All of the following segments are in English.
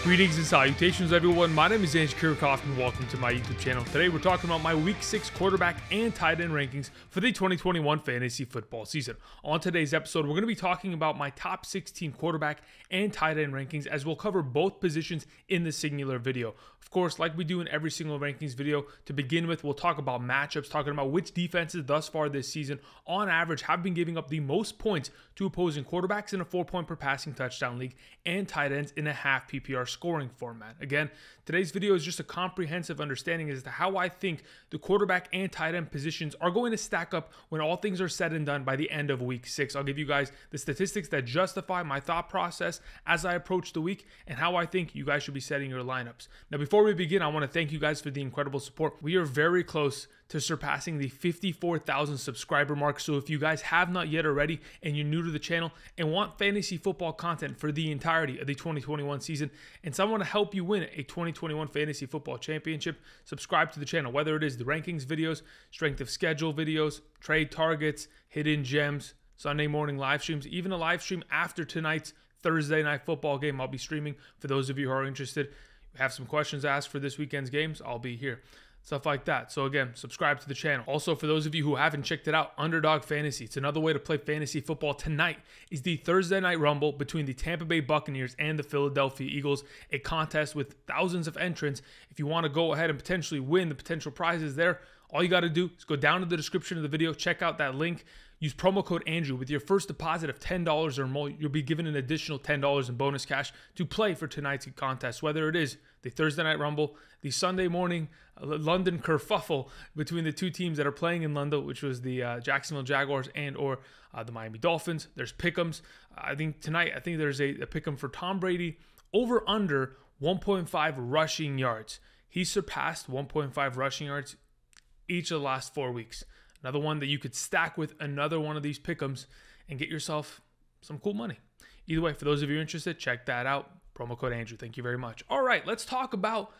Greetings and salutations, everyone. My name is Kirk Cousins, and welcome to my YouTube channel. Today, we're talking about my Week 6 quarterback and tight end rankings for the 2021 fantasy football season. On today's episode, we're going to be talking about my top 16 quarterback and tight end rankings, as we'll cover both positions in this singular video. Of course, like we do in every single rankings video, to begin with, we'll talk about matchups, talking about which defenses thus far this season, on average, have been giving up the most points to opposing quarterbacks in a 4-point per passing touchdown league and tight ends in a half PPR scoring format. Again, today's video is just a comprehensive understanding as to how I think the quarterback and tight end positions are going to stack up when all things are said and done by the end of Week 6. I'll give you guys the statistics that justify my thought process as I approach the week and how I think you guys should be setting your lineups. Now, before we begin, I want to thank you guys for the incredible support. We are very close to surpassing the 54,000 subscriber mark. So if you guys have not yet already and you're new to the channel and want fantasy football content for the entirety of the 2021 season and someone to help you win a 2021 fantasy football championship, subscribe to the channel, whether it is the rankings videos, strength of schedule videos, trade targets, hidden gems, Sunday morning live streams, even a live stream after tonight's Thursday night football game. I'll be streaming for those of you who are interested. Have some questions asked for this weekend's games, I'll be here. Stuff like that. So again, subscribe to the channel. Also, for those of you who haven't checked it out, Underdog Fantasy. It's another way to play fantasy football. Tonight is the Thursday night rumble between the Tampa Bay Buccaneers and the Philadelphia Eagles, a contest with thousands of entrants. If you want to go ahead and potentially win the potential prizes there, all you got to do is go down to the description of the video, check out that link. Use promo code Andrew. With your first deposit of $10 or more, you'll be given an additional $10 in bonus cash to play for tonight's contest, whether it is the Thursday Night Rumble, the Sunday morning London kerfuffle between the two teams that are playing in London, which was the Jacksonville Jaguars and or the Miami Dolphins. There's pick'ems. I think tonight, there's a pick'em for Tom Brady over under 1.5 rushing yards. He surpassed 1.5 rushing yards each of the last 4 weeks. Another one that you could stack with another one of these pick'ems and get yourself some cool money. Either way, for those of you interested, check that out. Promo code Andrew. Thank you very much. All right, let's talk about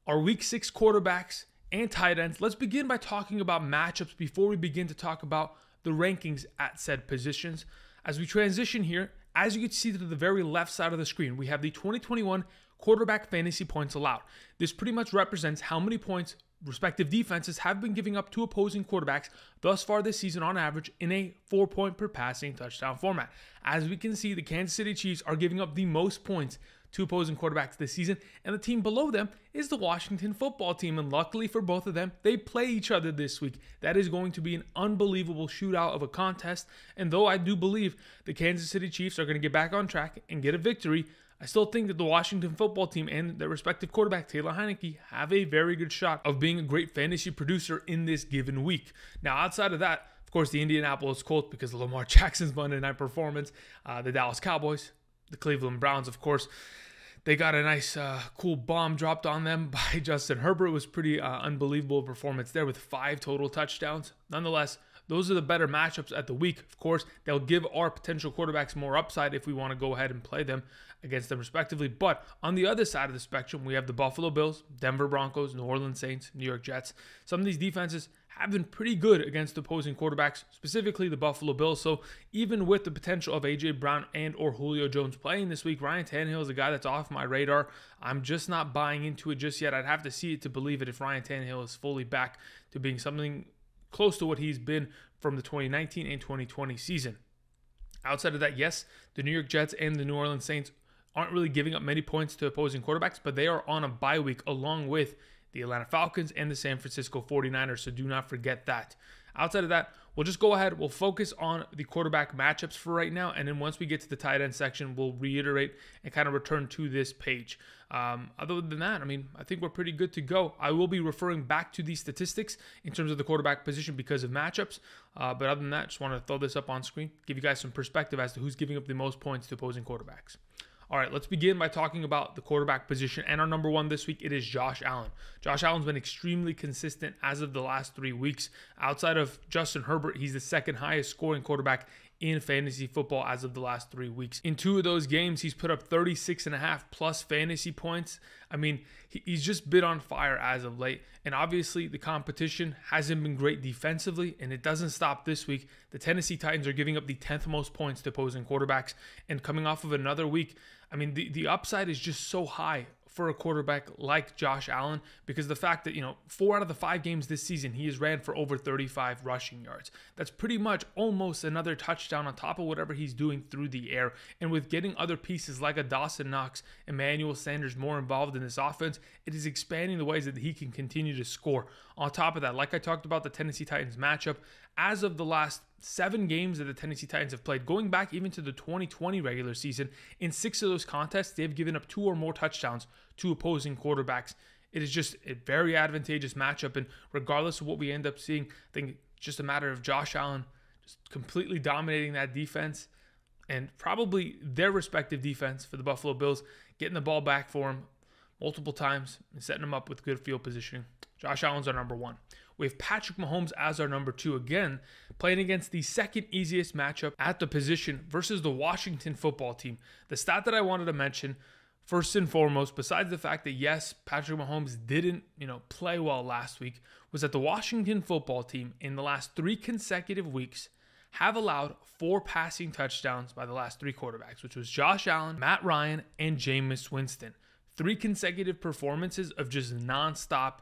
our Week 6 quarterbacks and tight ends. Let's begin by talking about matchups before we begin to talk about the rankings at said positions. As we transition here, as you can see to the very left side of the screen, we have the 2021 quarterback fantasy points allowed. This pretty much represents how many points respective defenses have been giving up to opposing quarterbacks thus far this season on average in a 4-point per passing touchdown format. As we can see, the Kansas City Chiefs are giving up the most points to opposing quarterbacks this season, and the team below them is the Washington football team, and luckily for both of them, they play each other this week. That is going to be an unbelievable shootout of a contest, and though I do believe the Kansas City Chiefs are going to get back on track and get a victory, I still think that the Washington football team and their respective quarterback, Taylor Heinicke, have a very good shot of being a great fantasy producer in this given week. Now, outside of that, of course, the Indianapolis Colts, because of Lamar Jackson's Monday night performance, the Dallas Cowboys, the Cleveland Browns, of course, they got a nice, cool bomb dropped on them by Justin Herbert. It was pretty unbelievable performance there with 5 total touchdowns. Nonetheless, those are the better matchups at the week. Of course, they'll give our potential quarterbacks more upside if we want to go ahead and play them against them respectively. But on the other side of the spectrum, we have the Buffalo Bills, Denver Broncos, New Orleans Saints, New York Jets. Some of these defenses have been pretty good against opposing quarterbacks, specifically the Buffalo Bills. So even with the potential of A.J. Brown and or Julio Jones playing this week, Ryan Tannehill is a guy that's off my radar. I'm just not buying into it just yet. I'd have to see it to believe it if Ryan Tannehill is fully back to being something close to what he's been from the 2019 and 2020 season. Outside of that, yes, the New York Jets and the New Orleans Saints aren't really giving up many points to opposing quarterbacks, but they are on a bye week along with the Atlanta Falcons and the San Francisco 49ers, so do not forget that. Outside of that, we'll just go ahead, we'll focus on the quarterback matchups for right now, and then once we get to the tight end section, we'll reiterate and kind of return to this page. Other than that, I think we're pretty good to go. I will be referring back to these statistics in terms of the quarterback position because of matchups, but other than that, just want to throw this up on screen, give you guys some perspective as to who's giving up the most points to opposing quarterbacks. All right, let's begin by talking about the quarterback position. And our number one this week, it is Josh Allen. Josh Allen's been extremely consistent as of the last 3 weeks. Outside of Justin Herbert, he's the second highest scoring quarterback in fantasy football as of the last 3 weeks. In 2 of those games, he's put up 36.5 plus fantasy points. he's just been on fire as of late. And obviously the competition hasn't been great defensively, and it doesn't stop this week. The Tennessee Titans are giving up the 10th most points to opposing quarterbacks, and coming off of another week, I mean, the upside is just so high for a quarterback like Josh Allen, because the fact that, 4 out of the 5 games this season, he has ran for over 35 rushing yards. That's pretty much almost another touchdown on top of whatever he's doing through the air. And with getting other pieces like a Dawson Knox, Emmanuel Sanders more involved in this offense, it is expanding the ways that he can continue to score. On top of that, like I talked about the Tennessee Titans matchup, as of the last 7 games that the Tennessee Titans have played, going back even to the 2020 regular season, in 6 of those contests, they've given up 2 or more touchdowns to opposing quarterbacks. It is just a very advantageous matchup, and regardless of what we end up seeing, I think it's just a matter of Josh Allen just completely dominating that defense, and probably their respective defense for the Buffalo Bills, getting the ball back for him multiple times and setting him up with good field positioning. Josh Allen's our number 1. We have Patrick Mahomes as our number 2, again, playing against the second easiest matchup at the position versus the Washington football team. The stat that I wanted to mention, first and foremost, besides the fact that, yes, Patrick Mahomes didn't, play well last week, was that the Washington football team in the last 3 consecutive weeks have allowed 4 passing touchdowns by the last 3 quarterbacks, which was Josh Allen, Matt Ryan, and Jameis Winston. 3 consecutive performances of just nonstop,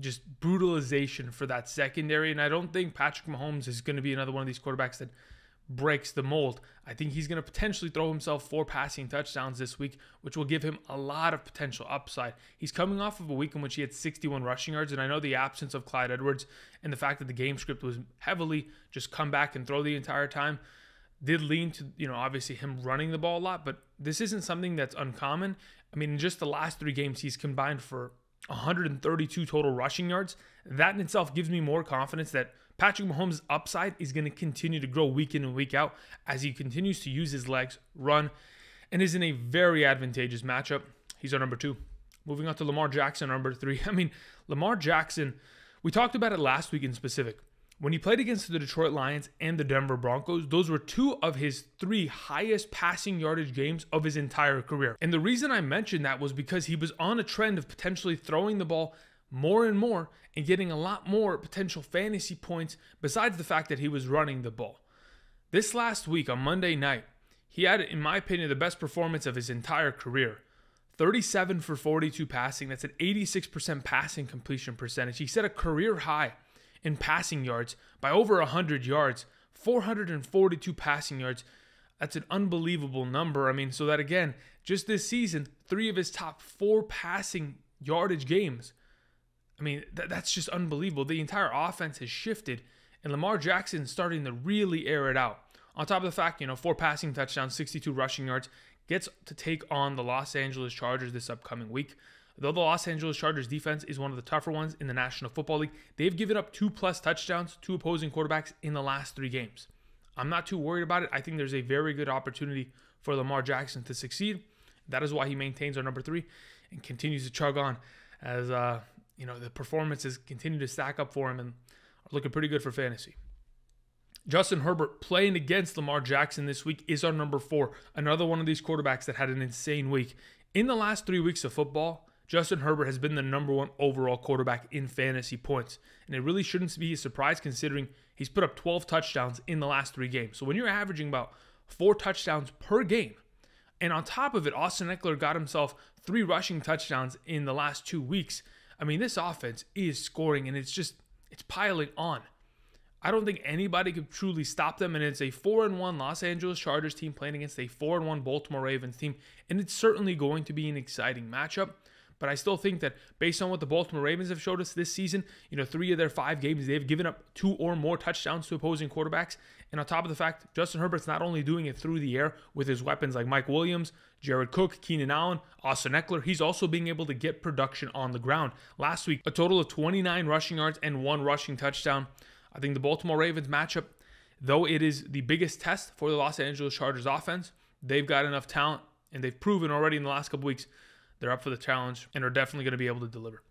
just brutalization for that secondary. And I don't think Patrick Mahomes is going to be another one of these quarterbacks that breaks the mold. I think he's going to potentially throw himself 4 passing touchdowns this week, which will give him a lot of potential upside. He's coming off of a week in which he had 61 rushing yards, and I know the absence of Clyde Edwards and the fact that the game script was heavily just come back and throw the entire time did lean to, obviously him running the ball a lot, but this isn't something that's uncommon. I mean, in just the last 3 games, he's combined for 132 total rushing yards. That in itself gives me more confidence that Patrick Mahomes' upside is going to continue to grow week in and week out as he continues to use his legs, run, and is in a very advantageous matchup. He's our number 2. Moving on to Lamar Jackson, number 3. I mean, Lamar Jackson, we talked about it last week in specific. When he played against the Detroit Lions and the Denver Broncos, those were 2 of his 3 highest passing yardage games of his entire career. And the reason I mentioned that was because he was on a trend of potentially throwing the ball more and more and getting a lot more potential fantasy points besides the fact that he was running the ball. This last week on Monday night, he had, in my opinion, the best performance of his entire career. 37 for 42 passing. That's an 86% passing completion percentage. He set a career high in passing yards by over 100 yards, 442 passing yards. That's an unbelievable number. I mean, so that again, just this season, 3 of his top 4 passing yardage games. I mean, that's just unbelievable. The entire offense has shifted, and Lamar Jackson is starting to really air it out. On top of the fact, 4 passing touchdowns, 62 rushing yards, gets to take on the Los Angeles Chargers this upcoming week. Though the Los Angeles Chargers defense is one of the tougher ones in the National Football League, they've given up 2+ touchdowns to opposing quarterbacks in the last 3 games. I'm not too worried about it. I think there's a very good opportunity for Lamar Jackson to succeed. That is why he maintains our number 3 and continues to chug on as the performances continue to stack up for him and are looking pretty good for fantasy. Justin Herbert playing against Lamar Jackson this week is our number 4. Another one of these quarterbacks that had an insane week. In the last 3 weeks of football, Justin Herbert has been the number 1 overall quarterback in fantasy points. And it really shouldn't be a surprise considering he's put up 12 touchdowns in the last 3 games. So when you're averaging about 4 touchdowns per game, and on top of it, Austin Eckler got himself 3 rushing touchdowns in the last 2 weeks. I mean, this offense is scoring, and it's piling on. I don't think anybody could truly stop them, and it's a 4-1 Los Angeles Chargers team playing against a 4-1 Baltimore Ravens team, and it's certainly going to be an exciting matchup. But I still think that based on what the Baltimore Ravens have showed us this season, 3 of their 5 games, they've given up 2 or more touchdowns to opposing quarterbacks. And on top of the fact, Justin Herbert's not only doing it through the air with his weapons like Mike Williams, Jared Cook, Keenan Allen, Austin Eckler, he's also being able to get production on the ground. Last week, a total of 29 rushing yards and 1 rushing touchdown. I think the Baltimore Ravens matchup, though it is the biggest test for the Los Angeles Chargers offense, they've got enough talent, and they've proven already in the last couple weeks they're up for the challenge and are definitely going to be able to deliver.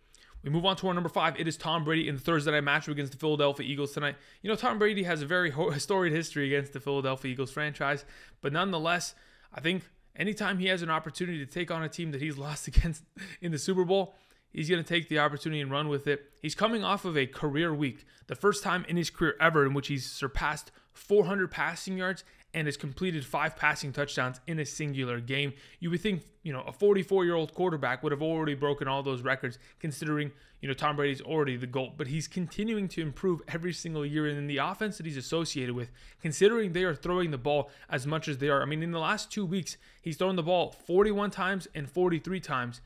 We move on to our number 5. It is Tom Brady in the Thursday night matchup against the Philadelphia Eagles tonight. Tom Brady has a very storied history against the Philadelphia Eagles franchise, but nonetheless, I think anytime he has an opportunity to take on a team that he's lost against in the Super Bowl, he's going to take the opportunity and run with it. He's coming off of a career week, the first time in his career ever in which he's surpassed 400 passing yards and has completed 5 passing touchdowns in a singular game. You would think, a 44-year-old quarterback would have already broken all those records, considering, Tom Brady's already the GOAT. But he's continuing to improve every single year. And in the offense that he's associated with, considering they are throwing the ball as much as they are. I mean, in the last 2 weeks, he's thrown the ball 41 times and 43 times.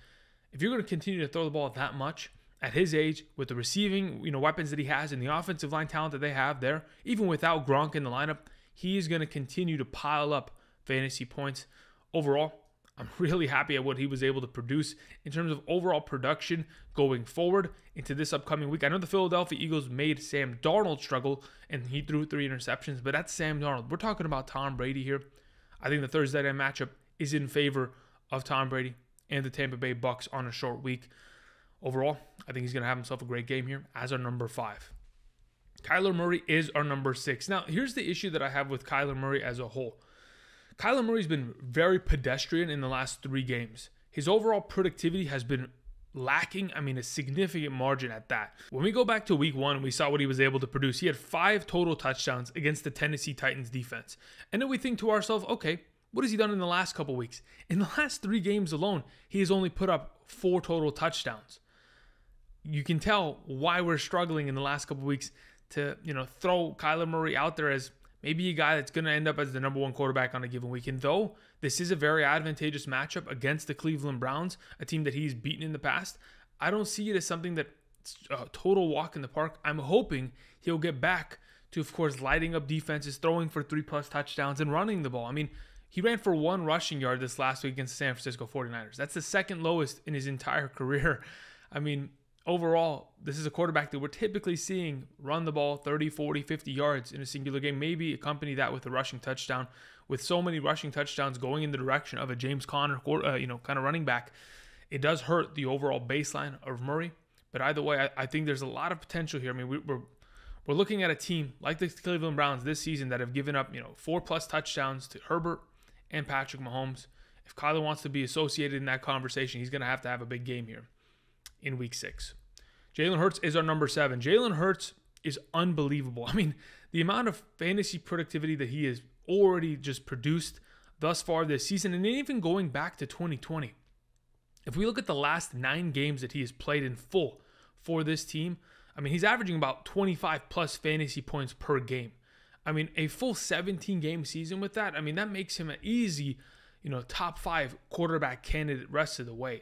If you're going to continue to throw the ball that much at his age, with the receiving, weapons that he has and the offensive line talent that they have there, even without Gronk in the lineup, he is going to continue to pile up fantasy points. Overall, I'm really happy at what he was able to produce in terms of overall production going forward into this upcoming week. I know the Philadelphia Eagles made Sam Darnold struggle, and he threw 3 interceptions, but that's Sam Darnold. We're talking about Tom Brady here. I think the Thursday night matchup is in favor of Tom Brady and the Tampa Bay Bucks on a short week. Overall, I think he's going to have himself a great game here as our number 5. Kyler Murray is our number 6. Now, here's the issue that I have with Kyler Murray as a whole. Kyler Murray's been very pedestrian in the last 3 games. His overall productivity has been lacking, a significant margin at that. When we go back to week 1 and we saw what he was able to produce, he had 5 total touchdowns against the Tennessee Titans defense. And then we think to ourselves, okay, what has he done in the last couple weeks? In the last 3 games alone, he has only put up 4 total touchdowns. You can tell why we're struggling in the last couple weeks to, throw Kyler Murray out there as maybe a guy that's going to end up as the number 1 quarterback on a given week. And though this is a very advantageous matchup against the Cleveland Browns, a team that he's beaten in the past, I don't see it as something that's a total walk in the park. I'm hoping he'll get back to, of course, lighting up defenses, throwing for 3+ touchdowns, and running the ball. He ran for 1 rushing yard this last week against the San Francisco 49ers. That's the second lowest in his entire career. Overall, this is a quarterback that we're typically seeing run the ball 30, 40, 50 yards in a singular game, maybe accompany that with a rushing touchdown. With so many rushing touchdowns going in the direction of a James Conner, kind of running back, it does hurt the overall baseline of Murray. But either way, I think there's a lot of potential here. We're looking at a team like the Cleveland Browns this season that have given up, 4+ touchdowns to Herbert and Patrick Mahomes. If Kyler wants to be associated in that conversation, he's going to have a big game here in week 6. Jalen Hurts is our number 7. Jalen Hurts is unbelievable. The amount of fantasy productivity that he has already just produced thus far this season, and even going back to 2020. If we look at the last 9 games that he has played in full for this team, he's averaging about 25+ fantasy points per game. A full 17-game season with that, that makes him an easy, top 5 quarterback candidate rest of the way.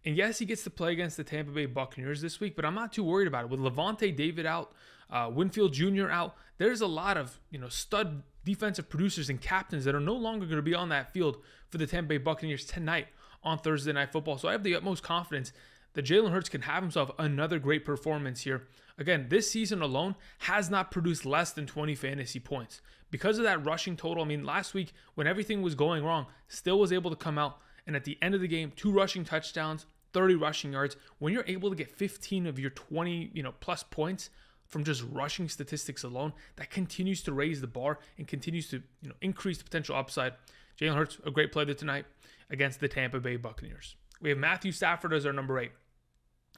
And yes, he gets to play against the Tampa Bay Buccaneers this week, but I'm not too worried about it. With Levante David out, Winfield Jr. out, there's a lot of stud defensive producers and captains that are no longer going to be on that field for the Tampa Bay Buccaneers tonight on Thursday Night Football. So I have the utmost confidence that Jalen Hurts can have himself another great performance here. Again, this season alone has not produced less than 20 fantasy points. Because of that rushing total, last week when everything was going wrong, still was able to come out and at the end of the game, 2 rushing touchdowns, 30 rushing yards. When you're able to get 15 of your 20, plus points from just rushing statistics alone, that continues to raise the bar and continues to, increase the potential upside. Jalen Hurts, a great play there tonight against the Tampa Bay Buccaneers. We have Matthew Stafford as our number 8.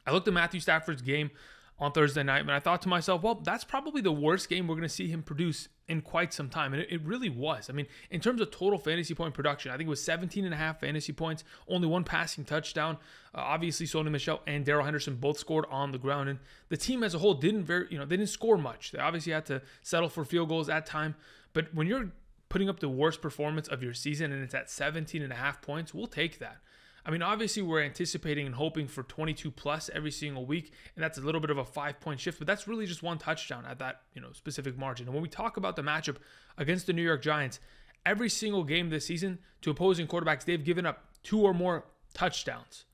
I looked at Matthew Stafford's game on Thursday night, and I thought to myself, well, that's probably the worst game we're going to see him produce in quite some time. And it really was. In terms of total fantasy point production, I think it was 17.5 fantasy points, only 1 passing touchdown. Obviously, Sony Michel and Darrell Henderson both scored on the ground, and the team as a whole they didn't score much. They obviously had to settle for field goals at time. But when you're putting up the worst performance of your season and it's at 17.5 points, we'll take that. Obviously, we're anticipating and hoping for 22+ every single week, and that's a little bit of a 5-point shift, but that's really just 1 touchdown at that specific margin. And when we talk about the matchup against the New York Giants, every single game this season to opposing quarterbacks, they've given up 2 or more touchdowns.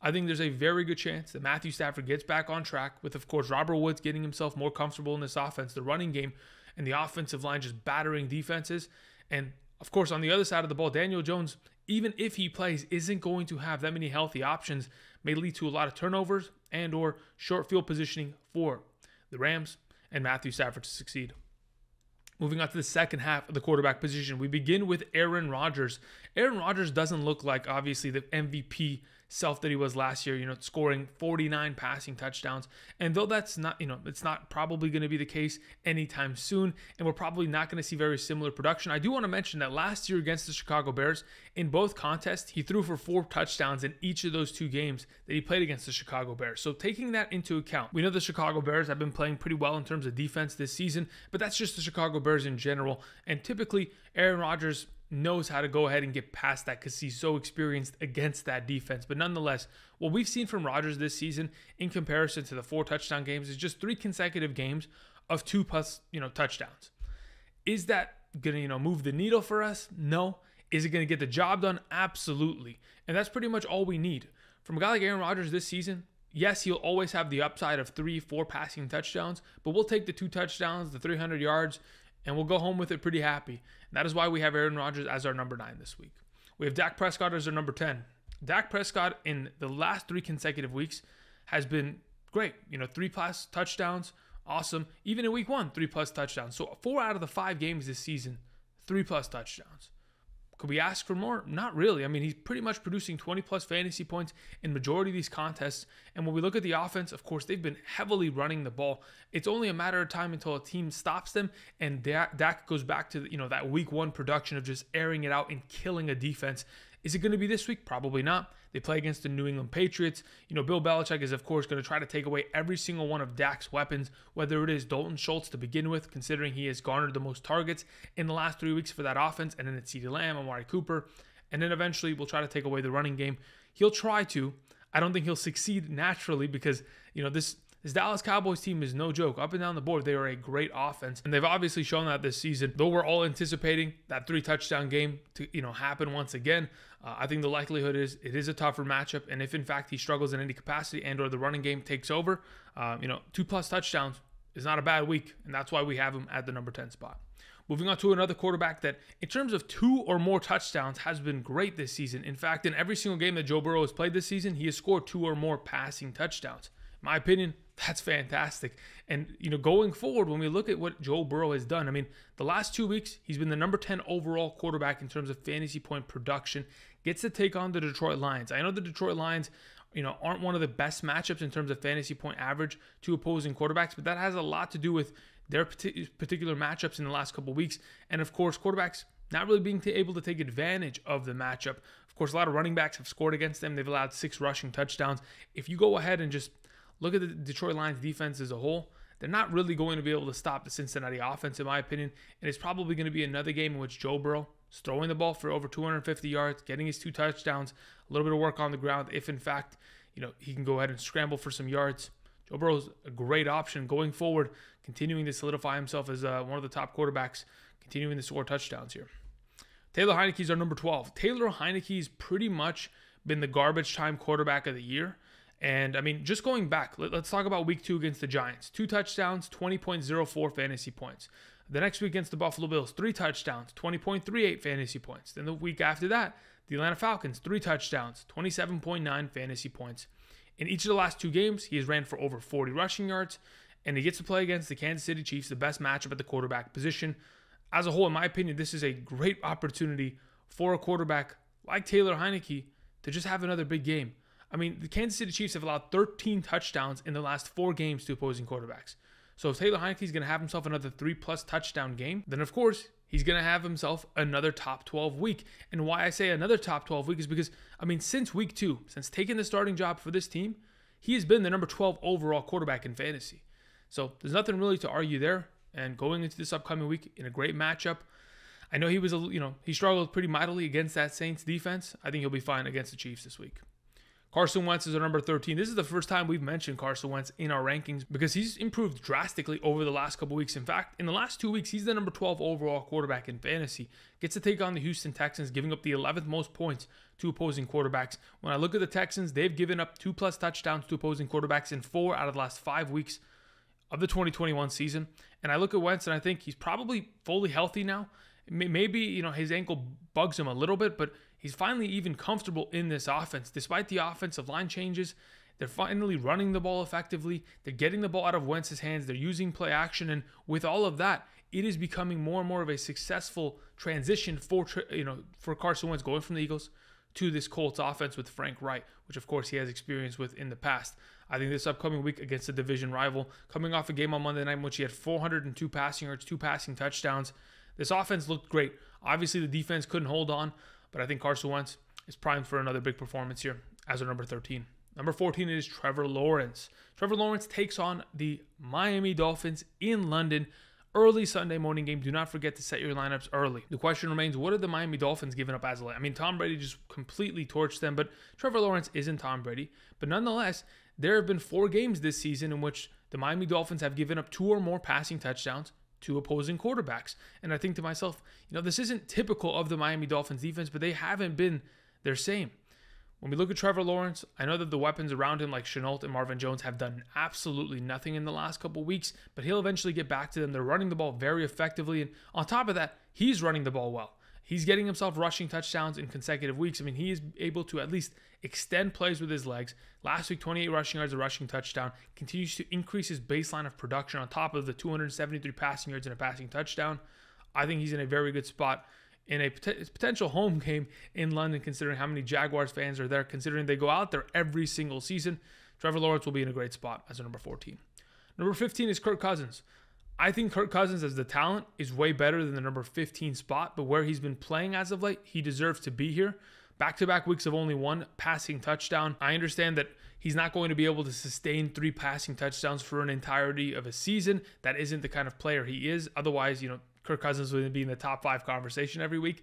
I think there's a very good chance that Matthew Stafford gets back on track with, of course, Robert Woods getting himself more comfortable in this offense, the running game, and the offensive line just battering defenses. And, of course, on the other side of the ball, Daniel Jones, even if he plays, isn't going to have that many healthy options, may lead to a lot of turnovers and or short field positioning for the Rams and Matthew Stafford to succeed. Moving on to the second half of the quarterback position, we begin with Aaron Rodgers. Aaron Rodgers doesn't look like, obviously, the MVP self that he was last year, scoring 49 passing touchdowns. And though that's not, it's not probably going to be the case anytime soon, and we're probably not going to see very similar production, I do want to mention that last year against the Chicago Bears, in both contests, he threw for 4 touchdowns in each of those 2 games that he played against the Chicago Bears. So taking that into account, we know the Chicago Bears have been playing pretty well in terms of defense this season, but that's just the Chicago Bears in general. And typically, Aaron Rodgers knows how to go ahead and get past that because he's so experienced against that defense. But nonetheless, what we've seen from Rodgers this season in comparison to the 4 touchdown games is just 3 consecutive games of 2+ touchdowns. Is that going to move the needle for us? No. Is it going to get the job done? Absolutely. And that's pretty much all we need. From a guy like Aaron Rodgers this season, yes, he'll always have the upside of 3-4 passing touchdowns, but we'll take the 2 touchdowns, the 300 yards, and we'll go home with it pretty happy. And that is why we have Aaron Rodgers as our number 9 this week. We have Dak Prescott as our number 10. Dak Prescott in the last 3 consecutive weeks has been great. 3+ touchdowns, awesome. Even in week 1, 3+ touchdowns. So 4 out of the 5 games this season, 3+ touchdowns. Could we ask for more? Not really. I mean, he's pretty much producing 20+ fantasy points in majority of these contests. And when we look at the offense, of course, they've been heavily running the ball. It's only a matter of time until a team stops them and Dak goes back to that week 1 production of just airing it out and killing a defense. Is it going to be this week? Probably not. They play against the New England Patriots. Bill Belichick is, of course, going to try to take away every single one of Dak's weapons, whether it is Dalton Schultz to begin with, considering he has garnered the most targets in the last 3 weeks for that offense, and then it's CeeDee Lamb, Amari Cooper, and then eventually we'll try to take away the running game. He'll try to. I don't think he'll succeed naturally because, this Dallas Cowboys team is no joke. Up and down the board, they are a great offense. And they've obviously shown that this season. Though we're all anticipating that 3-touchdown game to happen once again, I think the likelihood is it is a tougher matchup. And if, in fact, he struggles in any capacity and or the running game takes over, 2+ touchdowns is not a bad week. And that's why we have him at the number 10 spot. Moving on to another quarterback that, in terms of 2 or more touchdowns, has been great this season. In fact, in every single game that Joe Burrow has played this season, he has scored 2 or more passing touchdowns. In my opinion, that's fantastic. And, going forward, when we look at what Joe Burrow has done, I mean, the last 2 weeks, he's been the number 10 overall quarterback in terms of fantasy point production, gets to take on the Detroit Lions. I know the Detroit Lions, aren't one of the best matchups in terms of fantasy point average to opposing quarterbacks, but that has a lot to do with their particular matchups in the last couple of weeks. And, of course, quarterbacks not really being able to take advantage of the matchup. Of course, a lot of running backs have scored against them. They've allowed 6 rushing touchdowns. If you go ahead and just look at the Detroit Lions defense as a whole, they're not really going to be able to stop the Cincinnati offense, in my opinion. And it's probably going to be another game in which Joe Burrow is throwing the ball for over 250 yards, getting his 2 touchdowns, a little bit of work on the ground. If, in fact, he can go ahead and scramble for some yards. Joe Burrow's a great option going forward, continuing to solidify himself as one of the top quarterbacks, continuing to score touchdowns here. Taylor Heinicke is our number 12. Taylor Heinicke's pretty much been the garbage time quarterback of the year. And, I mean, just going back, let's talk about week 2 against the Giants. 2 touchdowns, 20.04 fantasy points. The next week against the Buffalo Bills, 3 touchdowns, 20.38 fantasy points. Then the week after that, the Atlanta Falcons, 3 touchdowns, 27.9 fantasy points. In each of the last 2 games, he has ran for over 40 rushing yards, and he gets to play against the Kansas City Chiefs, the best matchup at the quarterback position. As a whole, in my opinion, this is a great opportunity for a quarterback like Taylor Heinicke to just have another big game. I mean, the Kansas City Chiefs have allowed 13 touchdowns in the last 4 games to opposing quarterbacks. So if Taylor Heinicke is going to have himself another 3+ touchdown game, then of course he's going to have himself another top 12 week. And why I say another top 12 week is because, I mean, since week 2, since taking the starting job for this team, he has been the number 12 overall quarterback in fantasy. So there's nothing really to argue there. And going into this upcoming week in a great matchup, I know he was, he struggled pretty mightily against that Saints defense. I think he'll be fine against the Chiefs this week. Carson Wentz is our number 13. This is the first time we've mentioned Carson Wentz in our rankings because he's improved drastically over the last couple weeks. In fact, in the last 2 weeks, he's the number 12 overall quarterback in fantasy. Gets to take on the Houston Texans, giving up the 11th most points to opposing quarterbacks. When I look at the Texans, they've given up 2+ touchdowns to opposing quarterbacks in 4 out of the last 5 weeks of the 2021 season. And I look at Wentz and I think he's probably fully healthy now. Maybe, his ankle bugs him a little bit, but he's finally even comfortable in this offense. Despite the offensive line changes, they're finally running the ball effectively. They're getting the ball out of Wentz's hands. They're using play action. And with all of that, it is becoming more and more of a successful transition for Carson Wentz going from the Eagles to this Colts offense with Frank Wright, which of course he has experience with in the past. I think this upcoming week against the division rival, coming off a game on Monday night in which he had 402 passing yards, 2 passing touchdowns, this offense looked great. Obviously, the defense couldn't hold on, but I think Carson Wentz is primed for another big performance here as our number 13. Number 14 is Trevor Lawrence. Trevor Lawrence takes on the Miami Dolphins in London. Early Sunday morning game. Do not forget to set your lineups early. The question remains, what are the Miami Dolphins giving up as of late? I mean, Tom Brady just completely torched them, but Trevor Lawrence isn't Tom Brady. But nonetheless, there have been 4 games this season in which the Miami Dolphins have given up 2 or more passing touchdowns to opposing quarterbacks. And I think to myself, this isn't typical of the Miami Dolphins defense, but they haven't been their same. When we look at Trevor Lawrence, I know that the weapons around him like Shenault and Marvin Jones have done absolutely nothing in the last couple weeks, but he'll eventually get back to them. They're running the ball very effectively, and on top of that, he's running the ball well. He's getting himself rushing touchdowns in consecutive weeks. I mean, he is able to at least extend plays with his legs. Last week, 28 rushing yards, a rushing touchdown. Continues to increase his baseline of production on top of the 273 passing yards and a passing touchdown. I think he's in a very good spot in a potential home game in London, considering how many Jaguars fans are there, considering they go out there every single season. Trevor Lawrence will be in a great spot as a number 14. Number 15 is Kirk Cousins. I think Kirk Cousins as the talent is way better than the number 15 spot, but where he's been playing as of late, he deserves to be here. Back-to-back weeks of only 1 passing touchdown. I understand that he's not going to be able to sustain 3 passing touchdowns for an entirety of a season. That isn't the kind of player he is. Otherwise, Kirk Cousins would be in the top 5 conversation every week.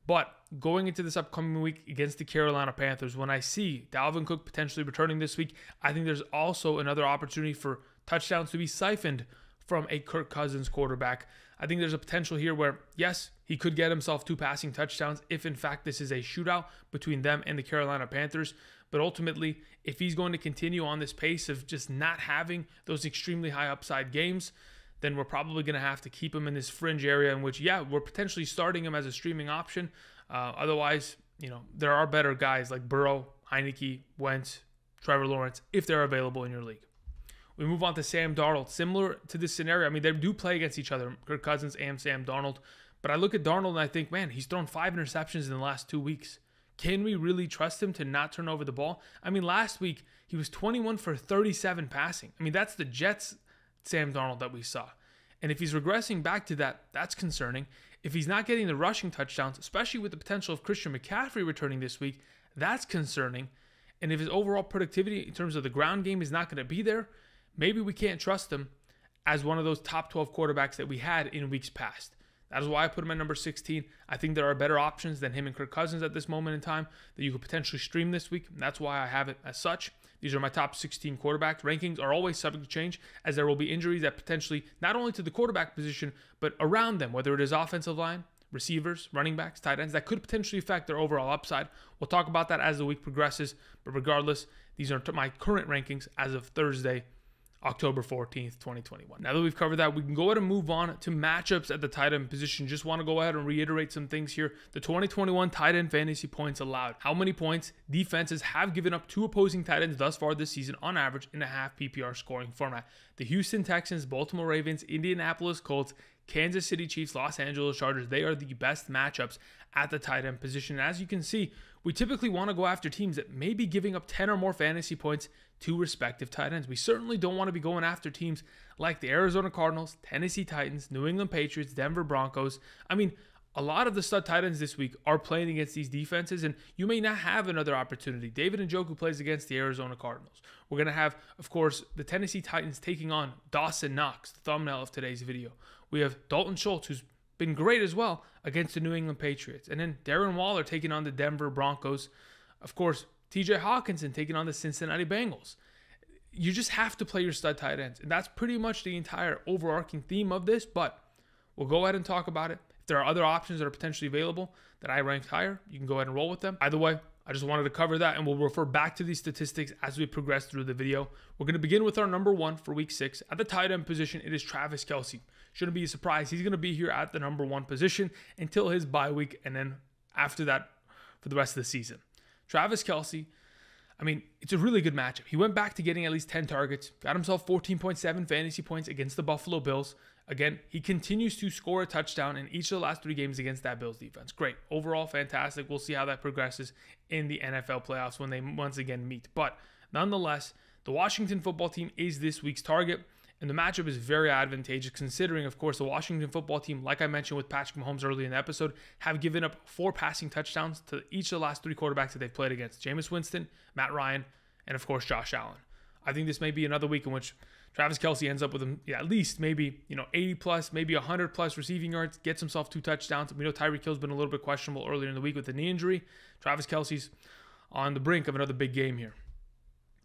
But going into this upcoming week against the Carolina Panthers, when I see Dalvin Cook potentially returning this week, I think there's also another opportunity for touchdowns to be siphoned from a Kirk Cousins quarterback. I think there's a potential here where, yes, he could get himself 2 passing touchdowns if, in fact, this is a shootout between them and the Carolina Panthers. But ultimately, if he's going to continue on this pace of just not having those extremely high upside games, then we're probably going to have to keep him in this fringe area in which, we're potentially starting him as a streaming option. Otherwise, there are better guys like Burrow, Heinicke, Wentz, Trevor Lawrence, if they're available in your league. We move on to Sam Darnold. Similar to this scenario, I mean, they do play against each other, Kirk Cousins and Sam Darnold. But I look at Darnold and I think, man, he's thrown 5 interceptions in the last 2 weeks. Can we really trust him to not turn over the ball? I mean, last week, he was 21 for 37 passing. I mean, that's the Jets' Sam Darnold that we saw. And if he's regressing back to that, that's concerning. If he's not getting the rushing touchdowns, especially with the potential of Christian McCaffrey returning this week, that's concerning. And if his overall productivity in terms of the ground game is not going to be there, maybe we can't trust him as one of those top 12 quarterbacks that we had in weeks past. That is why I put him at number 16. I think there are better options than him and Kirk Cousins at this moment in time that you could potentially stream this week. And that's why I have it as such. These are my top 16 quarterbacks. Rankings are always subject to change, as there will be injuries that potentially, not only to the quarterback position, but around them, whether it is offensive line, receivers, running backs, tight ends, that could potentially affect their overall upside. We'll talk about that as the week progresses. But regardless, these are my current rankings as of Thursday, October 14th, 2021. Now that we've covered that, we can go ahead and move on to matchups at the tight end position. Just want to go ahead and reiterate some things here. The 2021 tight end fantasy points allowed. How many points defenses have given up to opposing tight ends thus far this season on average in a half PPR scoring format? The Houston Texans, Baltimore Ravens, Indianapolis Colts, Kansas City Chiefs, Los Angeles Chargers, they are the best matchups at the tight end position. And as you can see, we typically want to go after teams that may be giving up 10 or more fantasy points to respective tight ends. We certainly don't want to be going after teams like the Arizona Cardinals, Tennessee Titans, New England Patriots, Denver Broncos. I mean, a lot of the stud tight ends this week are playing against these defenses, and you may not have another opportunity. David Njoku plays against the Arizona Cardinals. We're going to have, of course, the Tennessee Titans taking on Dawson Knox, the thumbnail of today's video. We have Dalton Schultz, who's been great as well, against the New England Patriots. And then Darren Waller taking on the Denver Broncos. Of course, TJ Hockenson taking on the Cincinnati Bengals. You just have to play your stud tight ends. And that's pretty much the entire overarching theme of this, but we'll go ahead and talk about it. If there are other options that are potentially available that I ranked higher, you can go ahead and roll with them. Either way, I just wanted to cover that, and we'll refer back to these statistics as we progress through the video. We're going to begin with our number 1 for week 6. At the tight end position, it is Travis Kelce. Shouldn't be a surprise. He's going to be here at the number 1 position until his bye week, and then after that for the rest of the season. Travis Kelce, I mean, it's a really good matchup. He went back to getting at least 10 targets, got himself 14.7 fantasy points against the Buffalo Bills. Again, he continues to score a touchdown in each of the last 3 games against that Bills defense. Great. Overall, fantastic. We'll see how that progresses in the NFL playoffs when they once again meet. But nonetheless, the Washington football team is this week's target, and the matchup is very advantageous considering, of course, the Washington football team, like I mentioned with Patrick Mahomes earlier in the episode, have given up 4 passing touchdowns to each of the last 3 quarterbacks that they've played against. Jameis Winston, Matt Ryan, and of course, Josh Allen. I think this may be another week in which Travis Kelce ends up with at least maybe 80 plus, maybe 100 plus receiving yards, gets himself 2 touchdowns. We know Tyreek Hill's been a little bit questionable earlier in the week with the knee injury. Travis Kelce's on the brink of another big game here.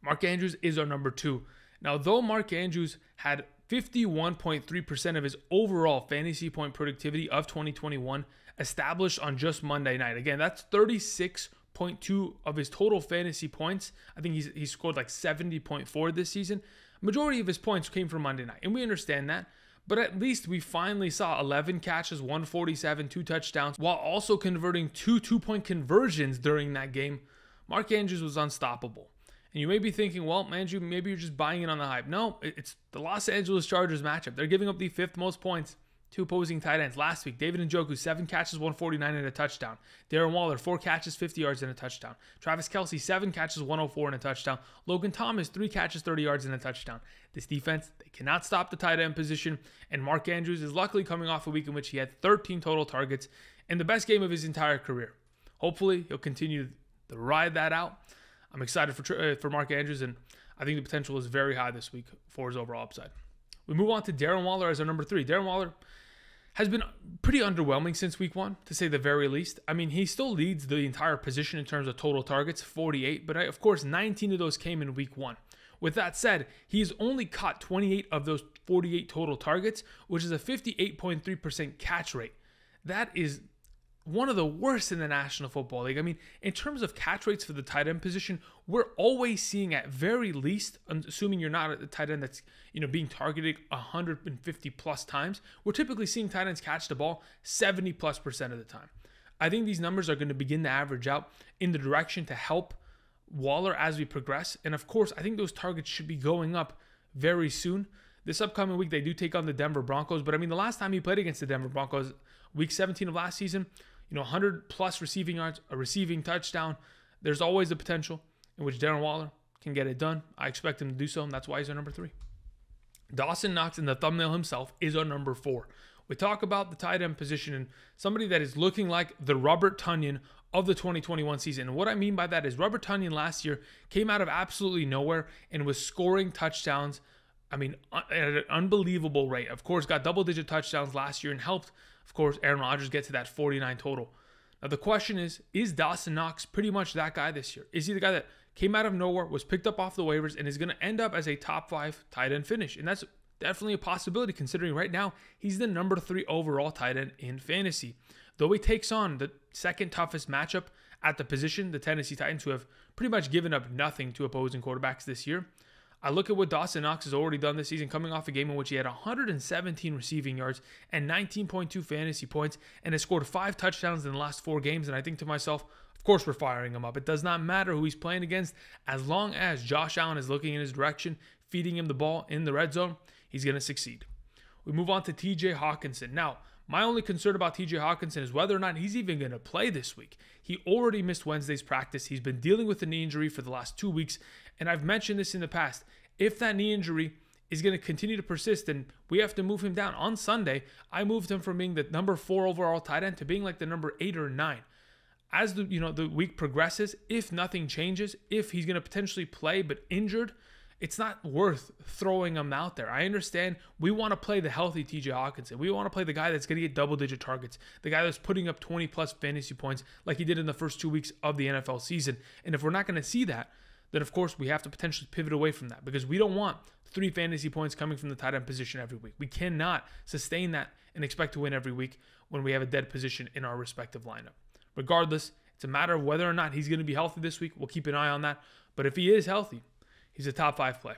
Mark Andrews is our number 2. Now, though Mark Andrews had 51.3% of his overall fantasy point productivity of 2021 established on just Monday night. Again, that's 36.2 of his total fantasy points. I think he's scored like 70.4 this season. Majority of his points came from Monday night, and we understand that. But at least we finally saw 11 catches, 147, 2 touchdowns, while also converting 2 2-point conversions during that game. Mark Andrews was unstoppable. And you may be thinking, well, Andrew, maybe you're just buying in on the hype. No, it's the Los Angeles Chargers matchup. They're giving up the 5th most points to opposing tight ends. Last week, David Njoku, 7 catches, 149 and a touchdown. Darren Waller, 4 catches, 50 yards and a touchdown. Travis Kelce, 7 catches, 104 and a touchdown. Logan Thomas, 3 catches, 30 yards and a touchdown. This defense, they cannot stop the tight end position. And Mark Andrews is luckily coming off a week in which he had 13 total targets and the best game of his entire career. Hopefully, he'll continue to ride that out. I'm excited for Mark Andrews, and I think the potential is very high this week for his overall upside. We move on to Darren Waller as our number 3. Darren Waller has been pretty underwhelming since week 1, to say the very least. I mean, he still leads the entire position in terms of total targets, 48, but of course, 19 of those came in week 1. With that said, he's only caught 28 of those 48 total targets, which is a 58.3% catch rate. That is one of the worst in the National Football League. I mean, in terms of catch rates for the tight end position, we're always seeing at very least, assuming you're not a tight end that's being targeted 150 plus times, we're typically seeing tight ends catch the ball 70 plus % of the time. I think these numbers are going to begin to average out in the direction to help Waller as we progress. And of course, I think those targets should be going up very soon. This upcoming week, they do take on the Denver Broncos. But I mean, the last time he played against the Denver Broncos, week 17 of last season, 100 plus receiving yards, a receiving touchdown. There's always the potential in which Darren Waller can get it done. I expect him to do so, and that's why he's our number 3. Dawson Knox in the thumbnail himself is our number 4. We talk about the tight end position and somebody that is looking like the Robert Tonyan of the 2021 season. And what I mean by that is Robert Tonyan last year came out of absolutely nowhere and was scoring touchdowns, at an unbelievable rate. Of course, got double-digit touchdowns last year and helped, of course, Aaron Rodgers get to that 49 total. Now, the question is Dawson Knox pretty much that guy this year? Is he the guy that came out of nowhere, was picked up off the waivers, and is going to end up as a top 5 tight end finish? And that's definitely a possibility considering right now he's the number 3 overall tight end in fantasy. Though he takes on the second toughest matchup at the position, the Tennessee Titans, who have pretty much given up nothing to opposing quarterbacks this year. I look at what Dawson Knox has already done this season, coming off a game in which he had 117 receiving yards and 19.2 fantasy points and has scored 5 touchdowns in the last 4 games. And I think to myself, of course we're firing him up. It does not matter who he's playing against. As long as Josh Allen is looking in his direction, feeding him the ball in the red zone, he's going to succeed. We move on to TJ Hockenson. Now, my only concern about TJ Hockenson is whether or not he's even going to play this week. He already missed Wednesday's practice. He's been dealing with a knee injury for the last 2 weeks. And I've mentioned this in the past. If that knee injury is going to continue to persist and we have to move him down on Sunday, I moved him from being the number 4 overall tight end to being like the number 8 or 9. As the week progresses, if nothing changes, if he's going to potentially play but injured, it's not worth throwing him out there. I understand we want to play the healthy TJ Hockenson. We want to play the guy that's going to get double-digit targets, the guy that's putting up 20-plus fantasy points like he did in the first 2 weeks of the NFL season. And if we're not going to see that, then of course we have to potentially pivot away from that because we don't want 3 fantasy points coming from the tight end position every week. We cannot sustain that and expect to win every week when we have a dead position in our respective lineup. Regardless, it's a matter of whether or not he's going to be healthy this week. We'll keep an eye on that. But if he is healthy, he's a top 5 play.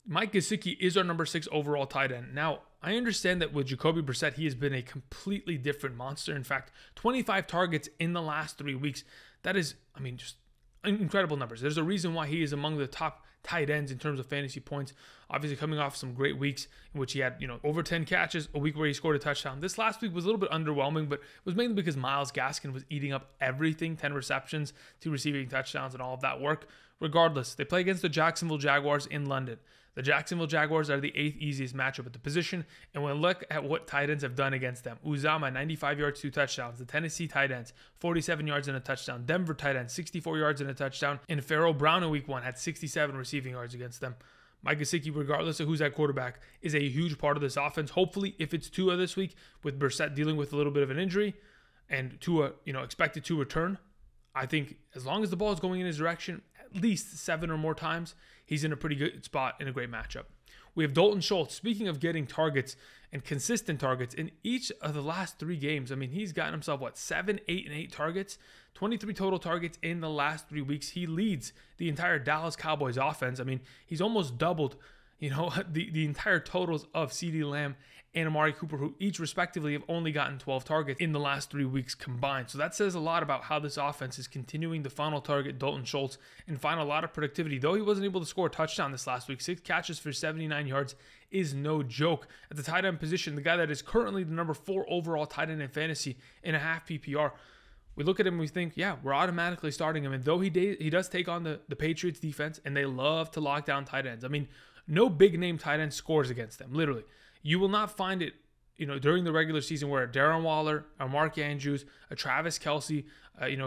Mike Gesicki is our number 6 overall tight end. Now, I understand that with Jacoby Brissett, he has been a completely different monster. In fact, 25 targets in the last 3 weeks. That is, just incredible numbers. There's a reason why he is among the top tight ends in terms of fantasy points. Obviously coming off some great weeks in which he had, over 10 catches, a week where he scored a touchdown. This last week was a little bit underwhelming, but it was mainly because Myles Gaskin was eating up everything, 10 receptions, 2 receiving touchdowns, and all of that work. Regardless, they play against the Jacksonville Jaguars in London. The Jacksonville Jaguars are the 8th easiest matchup at the position, and when we look at what tight ends have done against them, Uzomah, 95 yards, 2 touchdowns. The Tennessee tight ends, 47 yards and a touchdown. Denver tight ends, 64 yards and a touchdown. And Pharaoh Brown in week 1 had 67 receiving yards against them. Mike Gesicki, regardless of who's at quarterback, is a huge part of this offense. Hopefully, if it's Tua this week, with Brissett dealing with a little bit of an injury, and Tua, expected to return, I think as long as the ball is going in his direction, at least 7 or more times, he's in a pretty good spot in a great matchup. We have Dalton Schultz. Speaking of getting targets and consistent targets, in each of the last 3 games, he's gotten himself, 7, 8, and 8 targets, 23 total targets in the last 3 weeks. He leads the entire Dallas Cowboys offense. He's almost doubled, the entire totals of CeeDee Lamb and Amari Cooper, who each respectively have only gotten 12 targets in the last 3 weeks combined. So that says a lot about how this offense is continuing to funnel target Dalton Schultz and find a lot of productivity. Though he wasn't able to score a touchdown this last week, 6 catches for 79 yards is no joke. At the tight end position, the guy that is currently the number 4 overall tight end in fantasy in a half PPR, we look at him and we think, yeah, we're automatically starting him. And though he does take on the Patriots defense, and they love to lock down tight ends. No big name tight end scores against them, literally. You will not find it, during the regular season where Darren Waller, a Mark Andrews, a Travis Kelce,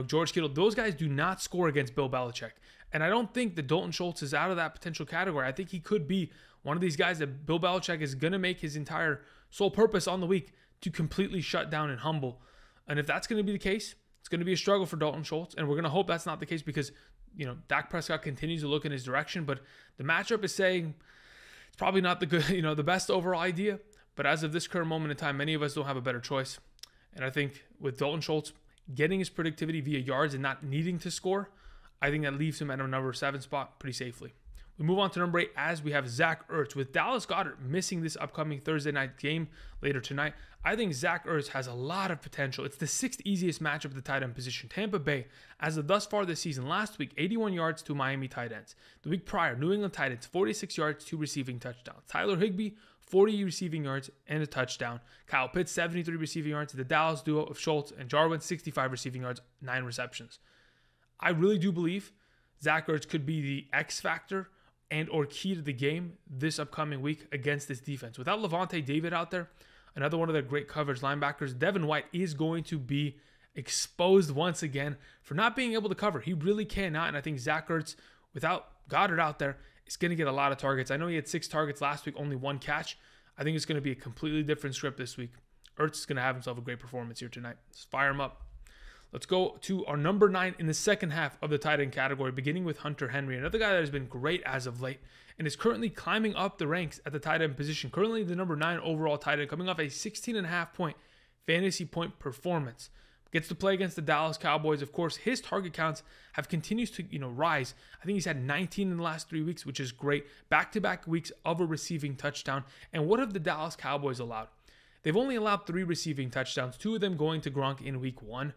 George Kittle, those guys do not score against Bill Belichick. And I don't think that Dalton Schultz is out of that potential category. I think he could be one of these guys that Bill Belichick is going to make his entire sole purpose on the week to completely shut down and humble. And if that's going to be the case, it's going to be a struggle for Dalton Schultz. And we're going to hope that's not the case because, Dak Prescott continues to look in his direction. But the matchup is saying it's probably not the good, the best overall idea. But as of this current moment in time, many of us don't have a better choice. And I think with Dalton Schultz getting his productivity via yards and not needing to score, I think that leaves him at a number 7 spot pretty safely. We move on to number 8 as we have Zach Ertz. With Dallas Goedert missing this upcoming Thursday night game later tonight, I think Zach Ertz has a lot of potential. It's the 6th easiest matchup at the tight end position. Tampa Bay, as of thus far this season, last week, 81 yards to Miami tight ends. The week prior, New England tight ends, 46 yards, 2 receiving touchdowns. Tyler Higbee, 40 receiving yards and a touchdown. Kyle Pitts, 73 receiving yards. The Dallas duo of Schultz and Jarwin, 65 receiving yards, 9 receptions. I really do believe Zach Ertz could be the X factor and or key to the game this upcoming week against this defense. Without Levante David out there, another one of their great coverage linebackers, Devin White is going to be exposed once again for not being able to cover. He really cannot, and I think Zach Ertz, without Goddard out there, is going to get a lot of targets. I know he had 6 targets last week, only 1 catch. I think it's going to be a completely different script this week. Ertz is going to have himself a great performance here tonight. Let's fire him up. Let's go to our number 9 in the second half of the tight end category, beginning with Hunter Henry, another guy that has been great as of late and is currently climbing up the ranks at the tight end position. Currently the number 9 overall tight end, coming off a 16.5 point fantasy point performance. Gets to play against the Dallas Cowboys. Of course, his target counts have continued to rise. I think he's had 19 in the last 3 weeks, which is great. Back-to-back weeks of a receiving touchdown. And what have the Dallas Cowboys allowed? They've only allowed 3 receiving touchdowns, 2 of them going to Gronk in week 1.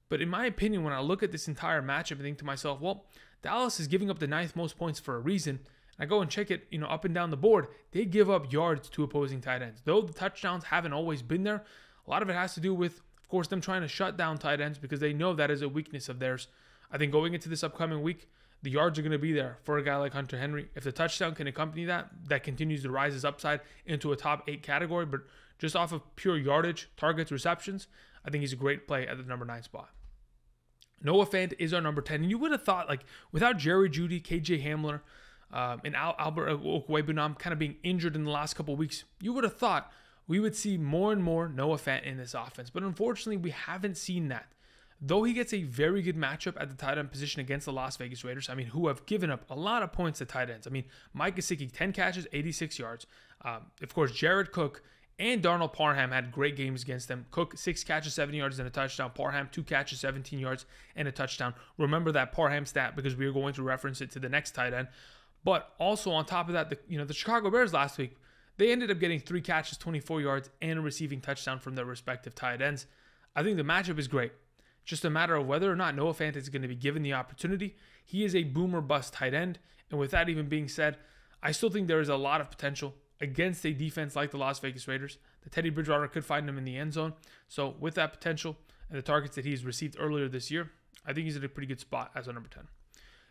But in my opinion, when I look at this entire matchup, I think to myself, well, Dallas is giving up the 9th most points for a reason. And I go and check it, up and down the board. They give up yards to opposing tight ends. Though the touchdowns haven't always been there, a lot of it has to do with, of course, them trying to shut down tight ends because they know that is a weakness of theirs. I think going into this upcoming week, the yards are going to be there for a guy like Hunter Henry. If the touchdown can accompany that, that continues to rise his upside into a top 8 category. But just off of pure yardage, targets, receptions, I think he's a great play at the number 9 spot. Noah Fant is our number 10. And you would have thought, without Jerry Jeudy, KJ Hamler, and Albert Okwuegbunam kind of being injured in the last couple of weeks, you would have thought we would see more and more Noah Fant in this offense. But unfortunately, we haven't seen that. Though he gets a very good matchup at the tight end position against the Las Vegas Raiders, who have given up a lot of points to tight ends. Mike Gesicki, 10 catches, 86 yards. Of course, Jared Cook and Darnold Parham had great games against them. Cook, 6 catches, 7 yards and a touchdown. Parham, 2 catches, 17 yards and a touchdown. Remember that Parham stat because we are going to reference it to the next tight end. But also on top of that, the Chicago Bears last week, they ended up getting 3 catches, 24 yards, and a receiving touchdown from their respective tight ends. I think the matchup is great. just a matter of whether or not Noah Fant is going to be given the opportunity. He is a boomer bust tight end. And with that even being said, I still think there is a lot of potential against a defense like the Las Vegas Raiders. The Teddy Bridgewater could find him in the end zone. So with that potential and the targets that he's received earlier this year, I think he's in a pretty good spot as a number 10.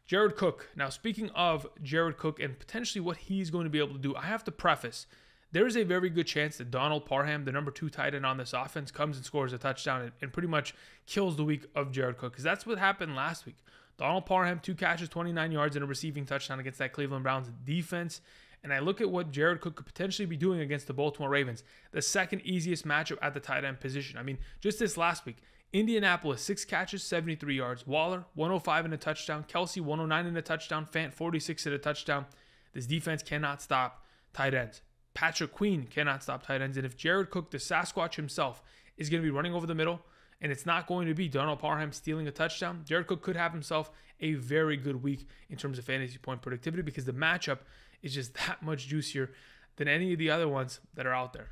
Jared Cook. Now, speaking of Jared Cook and potentially what he's going to be able to do, I have to preface, there is a very good chance that Donald Parham, the number 2 tight end on this offense, comes and scores a touchdown and pretty much kills the week of Jared Cook, because that's what happened last week. Donald Parham, 2 catches, 29 yards, and a receiving touchdown against that Cleveland Browns defense. And I look at what Jared Cook could potentially be doing against the Baltimore Ravens, the second easiest matchup at the tight end position. I mean, just this last week, Indianapolis, 6 catches, 73 yards. Waller, 105 and a touchdown. Kelce, 109 and a touchdown. Fant, 46 and a touchdown. This defense cannot stop tight ends. Patrick Queen cannot stop tight ends. And if Jared Cook, the Sasquatch himself, is going to be running over the middle, and it's not going to be Donald Parham stealing a touchdown, Jared Cook could have himself a very good week in terms of fantasy point productivity, because the matchup is just that much juicier than any of the other ones that are out there.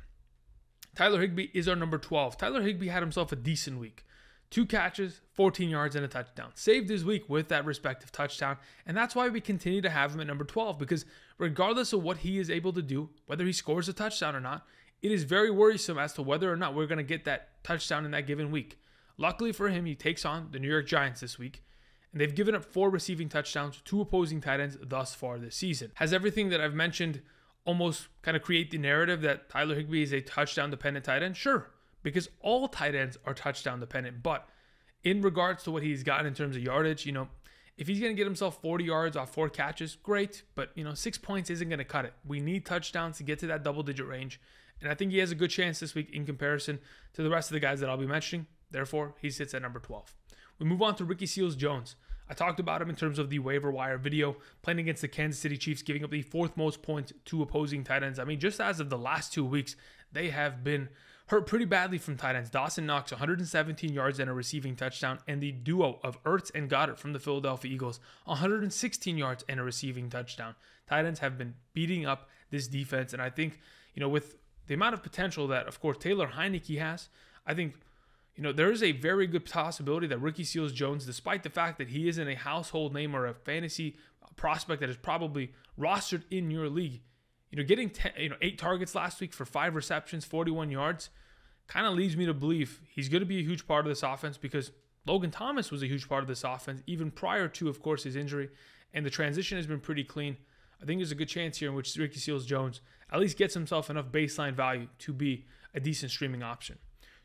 Tyler Higbee is our number 12. Tyler Higbee had himself a decent week. 2 catches, 14 yards, and a touchdown. Saved his week with that respective touchdown, and that's why we continue to have him at number 12, because regardless of what he is able to do, whether he scores a touchdown or not, it is very worrisome as to whether or not we're going to get that touchdown in that given week. Luckily for him, he takes on the New York Giants this week, and they've given up 4 receiving touchdowns to opposing tight ends thus far this season. Has everything that I've mentioned almost kind of create the narrative that Tyler Higbee is a touchdown-dependent tight end? Sure, because all tight ends are touchdown-dependent. But in regards to what he's gotten in terms of yardage, if he's going to get himself 40 yards off 4 catches, great. But, 6 points isn't going to cut it. We need touchdowns to get to that double-digit range. And I think he has a good chance this week in comparison to the rest of the guys that I'll be mentioning. Therefore, he sits at number 12. We move on to Ricky Seals-Jones. I talked about him in terms of the waiver wire video, playing against the Kansas City Chiefs, giving up the 4th most points to opposing tight ends. I mean, just as of the last 2 weeks, they have been hurt pretty badly from tight ends. Dawson Knox, 117 yards and a receiving touchdown, and the duo of Ertz and Goddard from the Philadelphia Eagles, 116 yards and a receiving touchdown. Tight ends have been beating up this defense, and I think, with the amount of potential that, of course, Taylor Heinicke has, I think, there is a very good possibility that Ricky Seals-Jones, despite the fact that he isn't a household name or a fantasy prospect that is probably rostered in your league, getting 8 targets last week for 5 receptions, 41 yards, kind of leads me to believe he's going to be a huge part of this offense, because Logan Thomas was a huge part of this offense even prior to, of course, his injury, and the transition has been pretty clean. I think there's a good chance here in which Ricky Seals-Jones at least gets himself enough baseline value to be a decent streaming option.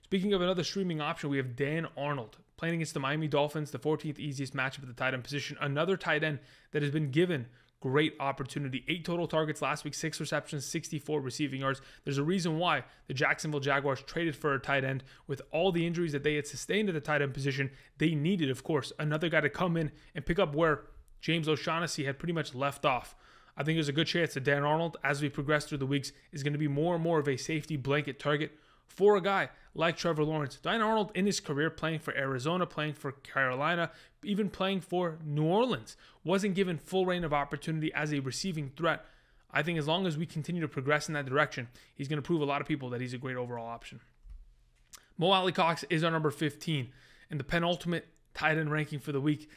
Speaking of another streaming option, we have Dan Arnold playing against the Miami Dolphins, the 14th easiest matchup at the tight end position. Another tight end that has been given great opportunity. 8 total targets last week, 6 receptions, 64 receiving yards. There's a reason why the Jacksonville Jaguars traded for a tight end. With all the injuries that they had sustained at the tight end position, they needed, of course, another guy to come in and pick up where James O'Shaughnessy had pretty much left off. I think there's a good chance that Dan Arnold, as we progress through the weeks, is going to be more and more of a safety blanket target for a guy like Trevor Lawrence. Dan Arnold, in his career, playing for Arizona, playing for Carolina, even playing for New Orleans, wasn't given full reign of opportunity as a receiving threat. I think as long as we continue to progress in that direction, he's going to prove a lot of people that he's a great overall option. Mo Alie-Cox is our number 15 in the penultimate tight end ranking for the week.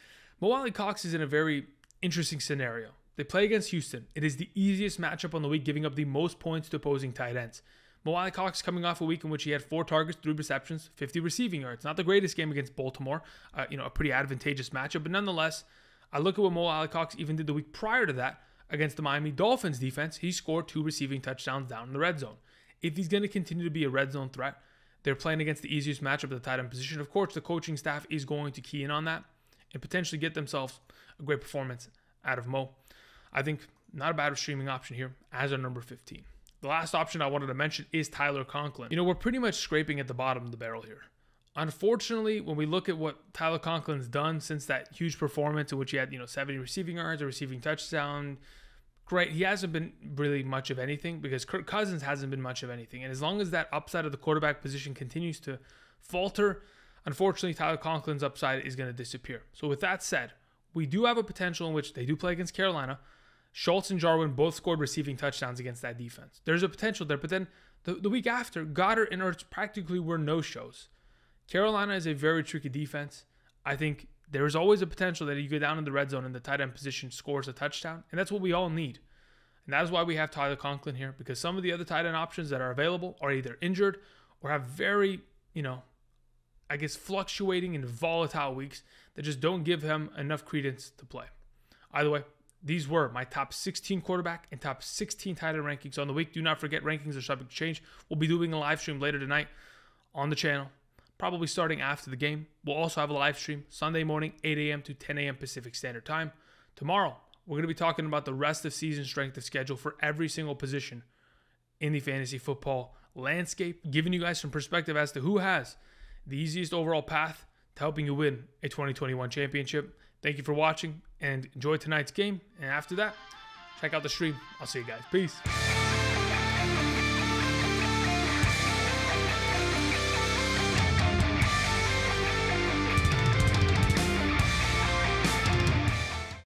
Mo Alie-Cox is in a very interesting scenario. They play against Houston. It is the easiest matchup on the week, giving up the most points to opposing tight ends. Mo Alie-Cox coming off a week in which he had 4 targets, 3 receptions, 50 receiving yards. Not the greatest game against Baltimore, a pretty advantageous matchup. But nonetheless, I look at what Mo Alie-Cox even did the week prior to that against the Miami Dolphins defense. He scored 2 receiving touchdowns down in the red zone. If he's going to continue to be a red zone threat, they're playing against the easiest matchup at the tight end position. Of course, the coaching staff is going to key in on that and potentially get themselves a great performance out of Mo. I think not a bad streaming option here as our number 15. The last option I wanted to mention is Tyler Conklin. We're pretty much scraping at the bottom of the barrel here. Unfortunately, when we look at what Tyler Conklin's done since that huge performance in which he had, 70 receiving yards, a receiving touchdown, great. He hasn't been really much of anything because Kirk Cousins hasn't been much of anything. And as long as that upside of the quarterback position continues to falter, unfortunately, Tyler Conklin's upside is going to disappear. So with that said, we do have a potential in which they do play against Carolina. Schultz and Jarwin both scored receiving touchdowns against that defense. There's a potential there, but then the week after, Goddard and Ertz practically were no-shows. Carolina is a very tricky defense. I think there is always a potential that you go down in the red zone and the tight end position scores a touchdown, and that's what we all need. And that is why we have Tyler Conklin here, because some of the other tight end options that are available are either injured or have very, fluctuating and volatile weeks that just don't give him enough credence to play. Either way, these were my top 16 quarterback and top 16 tight end rankings on the week. Do not forget, rankings are subject to change. We'll be doing a live stream later tonight on the channel, probably starting after the game. We'll also have a live stream Sunday morning, 8 a.m. to 10 a.m. Pacific Standard Time. Tomorrow, we're going to be talking about the rest of season strength of schedule for every single position in the fantasy football landscape, giving you guys some perspective as to who has the easiest overall path to helping you win a 2021 championship. Thank you for watching and enjoy tonight's game. And after that, check out the stream. I'll see you guys. Peace.